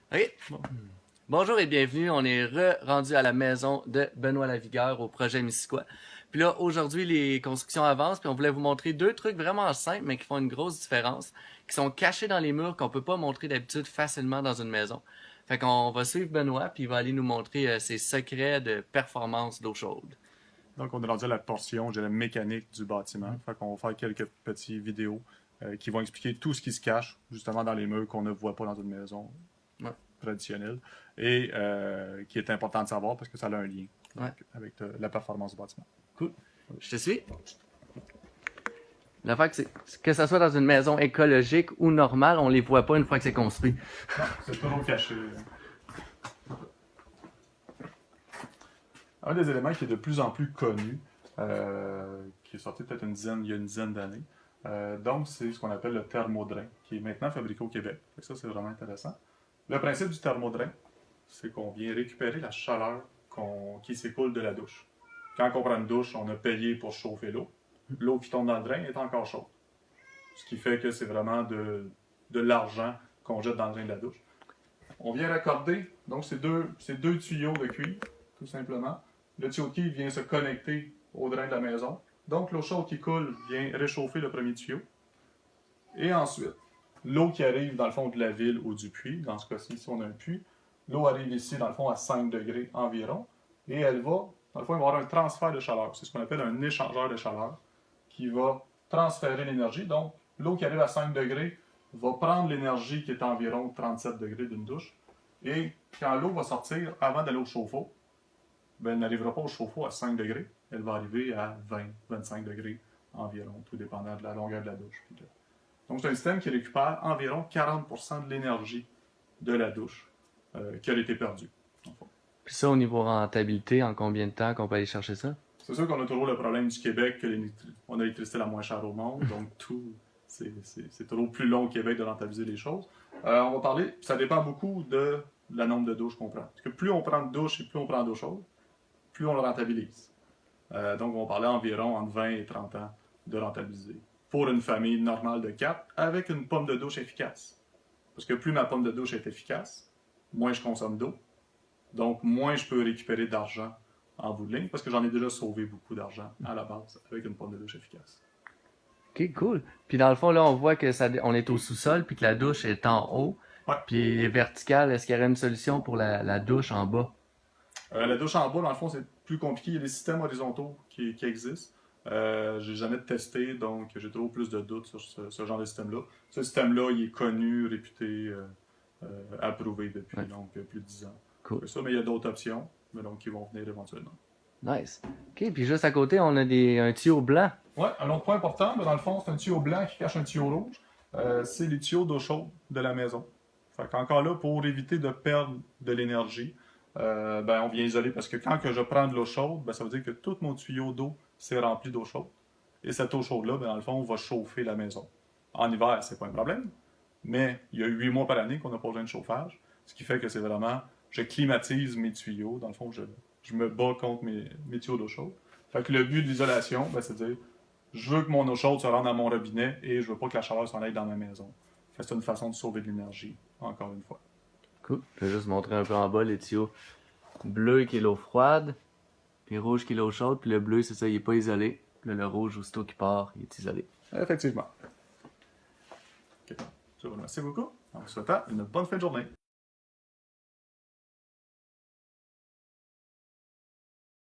OK. Bon. Bonjour et bienvenue. On est rendu à la maison de Benoît Lavigueur au projet Missisquoi. Puis là, aujourd'hui, les constructions avancent, puis on voulait vous montrer deux trucs vraiment simples, mais qui font une grosse différence, qui sont cachés dans les murs, qu'on peut pas montrer d'habitude facilement dans une maison. Fait qu'on va suivre Benoît, puis il va aller nous montrer ses secrets de performance d'eau chaude. Donc, on est rendu à la portion, je dirais, mécanique du bâtiment. Fait qu'on va faire quelques petites vidéos qui vont expliquer tout ce qui se cache, justement, dans les murs qu'on ne voit pas dans une maison Ouais. traditionnelle et qui est important de savoir parce que ça a un lien Ouais. avec la performance du bâtiment. Cool. Je te suis. L'affaire, c'est que ça soit dans une maison écologique ou normale, on les voit pas une fois que c'est construit. Non, c'est toujours caché. Un des éléments qui est de plus en plus connu, qui est sorti peut-être il y a une dizaine d'années, donc c'est ce qu'on appelle le thermodrain, qui est maintenant fabriqué au Québec. Fait que ça, c'est vraiment intéressant. Le principe du thermodrain, c'est qu'on vient récupérer la chaleur qui s'écoule de la douche. Quand on prend une douche, on a payé pour chauffer l'eau. L'eau qui tombe dans le drain est encore chaude. Ce qui fait que c'est vraiment de l'argent qu'on jette dans le drain de la douche. On vient raccorder, donc c'est deux tuyaux de cuivre, tout simplement. Le tuyau de cuivre vient se connecter au drain de la maison. Donc l'eau chaude qui coule vient réchauffer le premier tuyau. Et ensuite, l'eau qui arrive dans le fond de la ville ou du puits, dans ce cas-ci, si on a un puits, l'eau arrive ici dans le fond à 5 degrés environ, et elle va, dans le fond, il va y avoir un transfert de chaleur. C'est ce qu'on appelle un échangeur de chaleur qui va transférer l'énergie. Donc, l'eau qui arrive à 5 degrés va prendre l'énergie qui est à environ 37 degrés d'une douche, et quand l'eau va sortir avant d'aller au chauffe-eau, ben, elle n'arrivera pas au chauffe-eau à 5 degrés, elle va arriver à 20-25 degrés environ, tout dépendant de la longueur de la douche. Donc, c'est un système qui récupère environ 40% de l'énergie de la douche qui a été perdue. Puis ça, au niveau rentabilité, en combien de temps qu'on peut aller chercher ça? C'est sûr qu'on a toujours le problème du Québec, que on a l'électricité la moins chère au monde, donc c'est toujours plus long au Québec de rentabiliser les choses. On va parler, ça dépend beaucoup de la nombre de douches qu'on prend. Parce que plus on prend de douches et plus on prend d'eau chaude, plus on le rentabilise. Donc, on va parler environ entre 20 et 30 ans de rentabiliser. Pour une famille normale de 4, avec une pomme de douche efficace. Parce que plus ma pomme de douche est efficace, moins je consomme d'eau. Donc, moins je peux récupérer d'argent en bout de ligne, parce que j'en ai déjà sauvé beaucoup d'argent à la base avec une pomme de douche efficace. Ok, cool. Puis dans le fond, là, on voit que on est au sous-sol, puis que la douche est en haut, Ouais. puis est verticale. Est-ce qu'il y aurait une solution pour la douche en bas? La douche en bas, dans le fond, c'est plus compliqué. Il y a des systèmes horizontaux qui existent. J'ai jamais testé, donc j'ai toujours plus de doutes sur ce genre de système-là. Ce système-là, il est connu, réputé, approuvé depuis donc plus de 10 ans. Cool. Ça, mais il y a d'autres options, mais donc qui vont venir éventuellement. Nice. Ok, puis juste à côté, on a un tuyau blanc. Ouais, un autre point important, mais dans le fond, c'est un tuyau blanc qui cache un tuyau rouge. C'est les tuyaux d'eau chaude de la maison. Fait qu'encore là, pour éviter de perdre de l'énergie, ben, on vient isoler parce que quand que je prends de l'eau chaude, ben, ça veut dire que tout mon tuyau d'eau s'est rempli d'eau chaude. Et cette eau chaude-là, ben, dans le fond, va chauffer la maison. En hiver, c'est pas un problème, mais il y a 8 mois par année qu'on n'a pas besoin de chauffage, ce qui fait que c'est vraiment, je climatise mes tuyaux. Dans le fond, je me bats contre mes tuyaux d'eau chaude. Fait que le but de l'isolation, ben, c'est de dire, je veux que mon eau chaude se rende à mon robinet et je veux pas que la chaleur s'en aille dans ma maison. Fait que c'est une façon de sauver de l'énergie, encore une fois. Cool. Je vais juste montrer un peu en bas les tuyaux. Bleu qui est l'eau froide, puis rouge qui est l'eau chaude, puis le bleu, c'est ça, il est pas isolé. Puis là, le rouge, aussitôt qui part, il est isolé. Effectivement. Okay. Merci beaucoup. En vous souhaitant une bonne fin de journée.